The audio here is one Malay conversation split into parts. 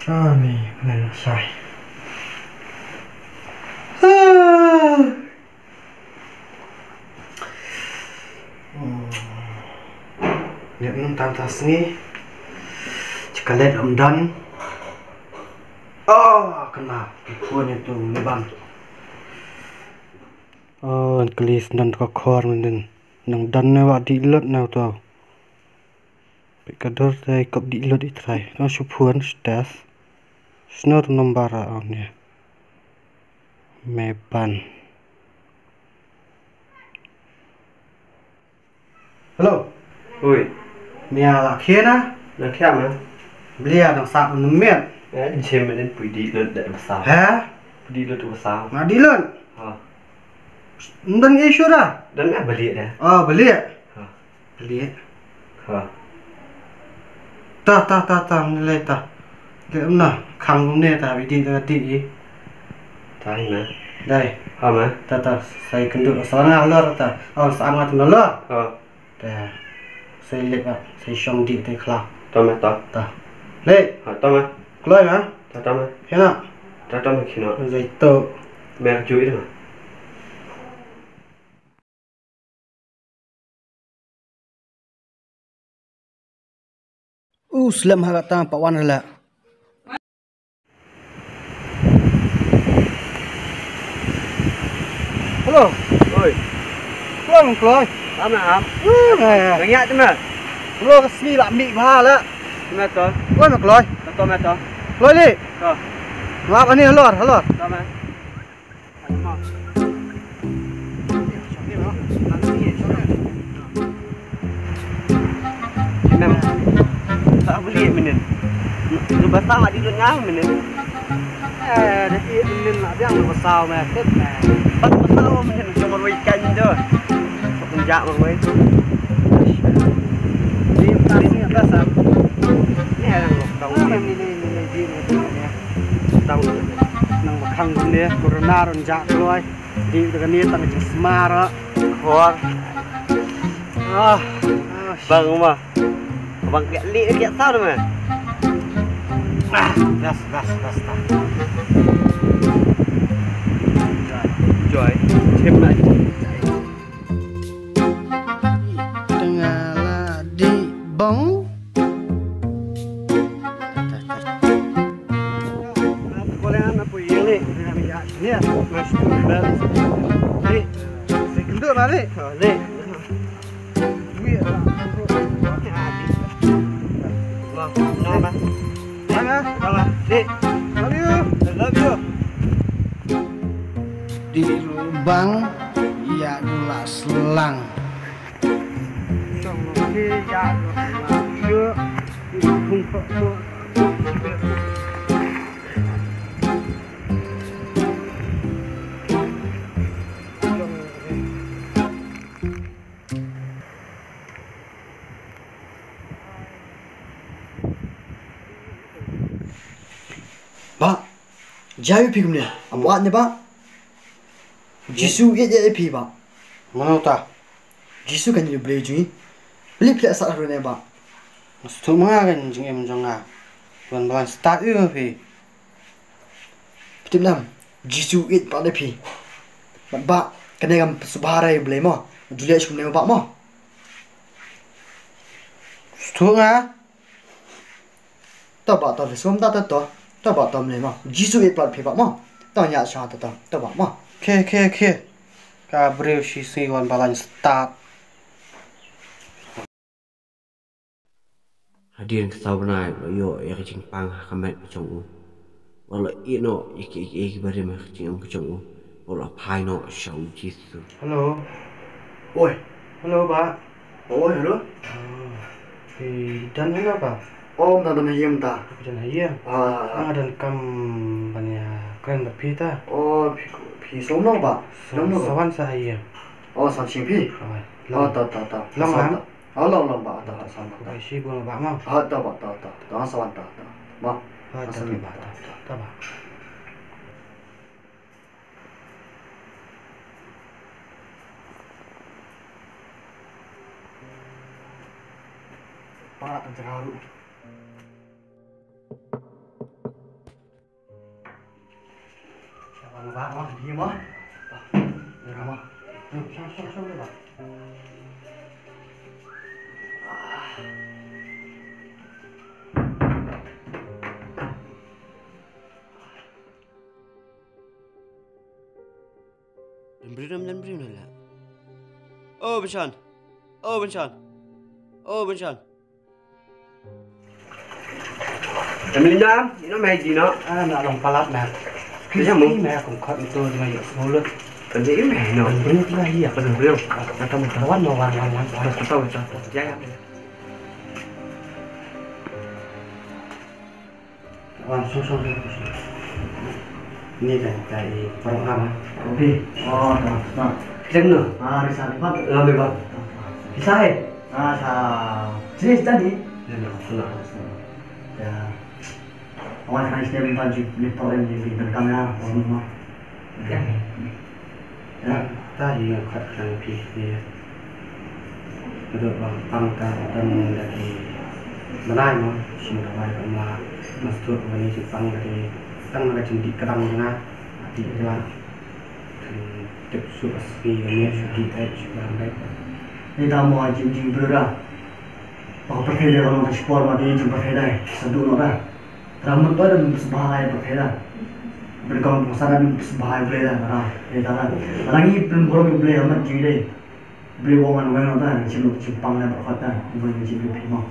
Nih, benar selesai. Ah. Lihat tantas nih. Jika lihat dan kena ipunya tuh leban. Kelis dan kokor menden. Nang dan wa di lot now tuh. Kador tay kop di lot itrai. No supuan stas. Snor nombara on ya. Mepan. Halo. Oi, Mia là kia na. nó khác mà. Beli ada sak menemit. Đấy, trên mình đến bụi đi lượt để mà sao? Hả? Bụi đi lượt mà sao? Ngadi lon. Hả? Dan isu dah. Đến mẹ beli đấy. Beli. Hả? Beli. Hả? Ta nilai ta. Cái na khang cũng nè ta bị đi ta đi. Thấy mà. Đây. Hả mà? Ta saya kenduk sana lor ta. Sangat nolor. Hả? Ta. Saya lihat saya syong di te klah. Tao mà tao. Ta. Le. Hả tao mà. Keluar mah. Tao mà. Kena. Tao mà khi nào? Saya tu. Mẹ chú ý mà. Selam harap tang Pak Wan lah. Halo. Oi, Keluar. tao mà hả? Này. Mày nghe chứ mà. Keluar kesini lah ambil mahal lah. Mẹ tao. Keluar. Tao mẹ tao. Keluar ni. Tao. Ngap ni halor. Tao mẹ. Mẹ. Tak beli menen. Lu basah mak di lượt ngáo menen. Dah ini nak biang besar mah. Bắt basah menen cho một weekend thôi. Không dạ mà mấy. Di ni biasa. Nè đang lột đầu Ni di ni. đầu. Nang makhang ni corona ron jak keluar. Di dengan ni tang semar. Khoan. Vâng mà. Bằng kẹt lị kẹt sao rồi mà. Gas. Rồi, thêm lại. Tengah di bong. Kolehan apa yang ni? Ni. Masih bel. Ni. Saya kenduk balik. Ni. Duit lah. Nama. Mana? Nama. Ni. Love you. I love you. Di lubang ya gula selang. Sama ke ya gula kumpul. Pak, jauh pergi mana? Buat ni pak. Jisu ye pergi pak. Mana tak? Jisu kan dia beli jual. Beli pilihan asal hari ni pak. Mesti mana kan jengem jengah. Tuan balan start you pi. Betul nam. Jisu ye pak dia pergi. Pak, kena kan subharai beli mah. Julia iskum ni pak mah. Mesti mana? Tahu pak tahu semua tahu tahu. Tahu pak tahu ni mah. Jisu ye pak pergi pak mah. Tahu ni asal tahu pak mah. Ke. Kabril si tuan balan start. Hadirin ketahuan yo ya kecing pang kamet macam wala ino iki bari mah kecing macam wala pai no shau jisu. Halo. Oi. Halo pak. Oi, hello. Dan mana pak? Om tak ada macam tak. Dan iya. Dan kam banyak keren tapi ta. Oh, pergi sono pak. Sawan saya. Oh, sampai pergi. Oh, tahu. Long lang. Oh, long pak. Tahu sama. Kau isi pun pak mau. Tahu pak. Tahu sama tahu. Mah. Tahu pak. Pak terharu. Vâng, ngon thì mà. Được không? Xong rồi bạn. Dan beri lah. Oh Bencan. Em linh đam, nó mày gì nó? Nạ lòng palat nè. Cái sao mông? Mẹ cũng khẩn tôi mà hiểu số lượng. Cần gì mày nó? Bên cái này à? Cần không? Nó trong cái quán nó hoàn. Nó tao cho. Giá em. Xong. Ini dah dari program. Ok. Đó. Chân nữa. Đi sang đi bắt. Làm được không? Bisa hết. Sa. Sini tadi. Nah. Ya. Awak kan isteri minta juga problem di kamera semua. Ya, tadi khẩn rằng thì được bằng cả dan dari mana nó xin được bài cũng là masukวันนี้ฟังdariตั้งมาจนdi kerang tengah di jalan tiếp xúc với người di edge làm đấy. Ini tamu jing berada. Apa perkara kalau di sport mati jumpa perkara satu orang. Ramai tu ada sebahagian perkara. Berkau pasaran sebahagian perkara. Ini tangan. Orang ini belum boleh beli amat jing deh. Beli wangan orang tu cimpang dan berkata bukan jing beli pima.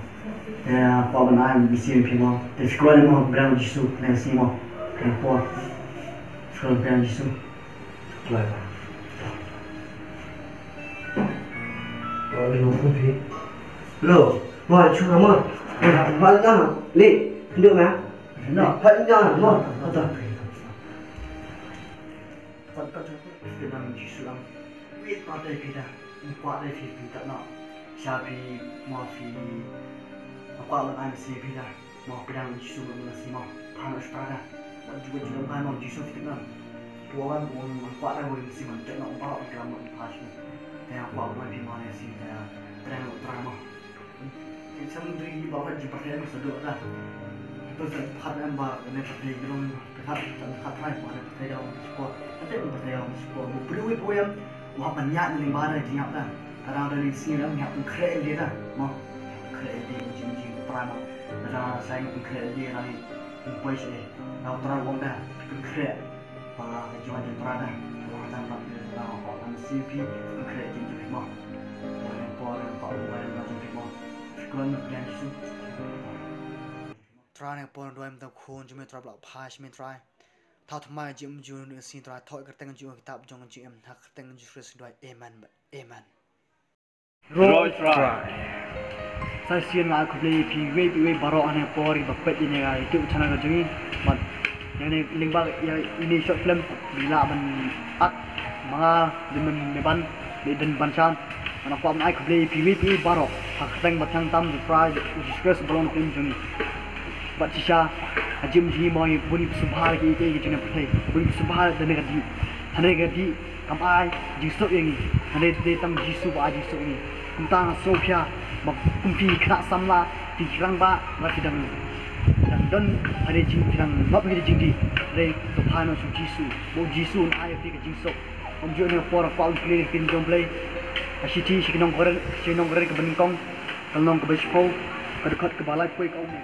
Ya, apa benar mesti pima. Tapi sekolah ni mah berang jisu nasi mah. Kenapa? Sekolah berang jisu. Rồi. Rồi nó không thấy. Lô, ngồi chú lắm rồi. Vẫn ra hả? Lị, được mà? Vẫn ra hả? Ngồi. Thôi. Kau dengan jisu lang. Wait, kau ada kita. Kau ada kita nak. Siapa mau aku akan ansi kita. Mau pedang jisu nasi mau. Panas pada. Juga kan mau jisu kita. Tuan aku ada boleh nasi macam nak bawa dalam pasien. Tapi aku akan pergi mana sih? Pedang utama. Sendiri bawa jumpa dia sedut lah. Terus hadam ba ne pergi belum dekat hai mana pergi dalam sport. Ada pergi dalam sport. Beri poem wah banyak ni mana dia kan. Kadang dari sini orang yang keren dia dah. Mau keren dia jing pertama. Kadang saya keren dia lagi. Poin sih. Kalau terang wong dah keren. Jual di perada. Kalau tanpa orang CP keren jing mau. Try ne pon doim ta khun jume trap la phash me try thao thma jim jun sin try thoi ka teng ju kitab jong jim hak teng ju fres doi amen Roy try. Sa sien ma ko play pi we baro ane pori ba pet ini ga itu chana ga jungi mat yang ni lingba ya ini short film bila man at mga dimen meban di den banchan ana ko am ai ko play pi baro hak teng batang tam ju fry discuss balon tim jungi Bat sisa ajim ji moi buni subhar ki jene pthai buni subhar dane ga di hane ga di kam ai jisu yang hane de tam jisu ba jisu ni kumta sofia ba kumpi khna samla ti rang ba ba tidang dan don hane jing tidang ba bi jing di re to phano su jisu bo jisu ai ti ga jisu om jo ne por paul play tin jom play asiti sikinong gore ke beningkong kalnong ke bespo ke dekat ke balai poi kau ni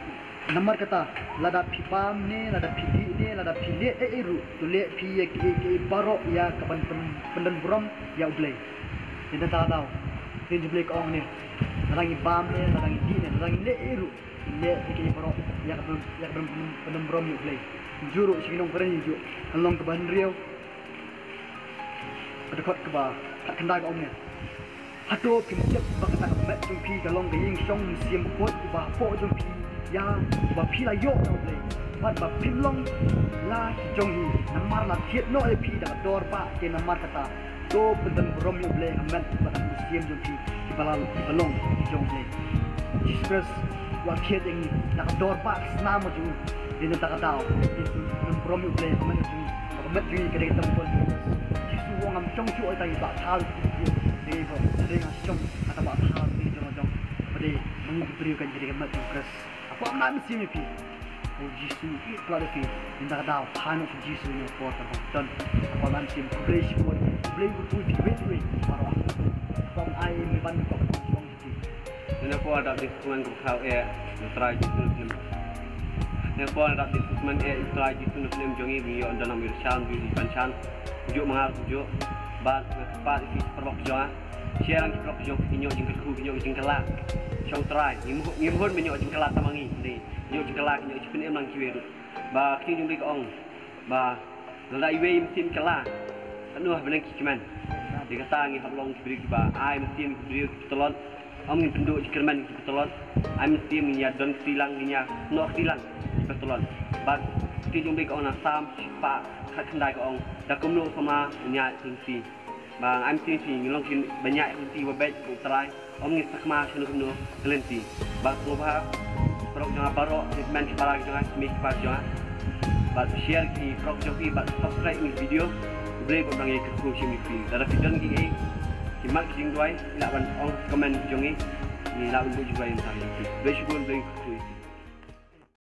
Nomor kata lada pipam ni, lada pidi ni, lada pili eru, tule pi ke barok ya kapan pendan buram ya ublay. Ini tak tahu. Ini ublay kau ni. Lada pipam ni, lada di ni, lada le eru, le ke barok ya kapan pendan buram ya ublay. Juru sikinong keren ju, kalong ke bahan riau, dekat ke bah, tak kendai kau ni. Hatu kimcep bakata kemet jumpi kalong ke ying song siam kuat bah po jumpi. Ya, bapi la yo no play. Bat bapi long la jong hi. Namar la thiet no e pi da dor pa ke namar kata. To pendan rom yo play hamet bat musim jong pi. Ki balong jong play. Jesus wa thiet ing da dor pa sna mo ju. Din ta kata. Pendan rom yo play hamet ju. Hamet ju ke de tempol. Jesus wong am chong chu ai tai ba thal. De bo de ga chong ata ba thal ni jong. Pada mengumpulkan jadi hamet ju kres. Apa nak mesti ni pi? Jisu kalau ada minta tahu hanya Jisu yang porter dan apa nanti play sport play buku wait baru from I ban kok jong itu Nên có đặt đi xuống của khảo e try jitu film. Nên có đặt đi xuống e try jitu film jongi video dalam irsan video panchan jo mangar jo ban pat di perwak jo share ang perwak jo kinyo jingku kinyo jingkala show try ngimhon menyo jingkala tamangi di nyo jingkala kinyo jipin em lang kiwe ba king jumbi ko ong ba la iwe imtin kala anuh benang kiman dikata ngi hablong kibri ba ai mesti kibri telon om ngin penduk jikirman telon ai mesti nginya don tilang nginya no tilang telon ba king jumbi ko na sam pa khat kendai ko ong da kumno sama nya tingsi bang am tingsi ngilong kin banyak tingsi wabet ku try om ngin sakma shunu kelenti bang ngobha prok jangan barok segmen kepala jangan semik kepala jangan bat share ki prok joki bat subscribe ni video boleh buat orang yang kerja sini film dalam video ni ki mak jing duai nak ban ong komen jongi ni nak untuk juga yang tadi boleh syukur boleh kerja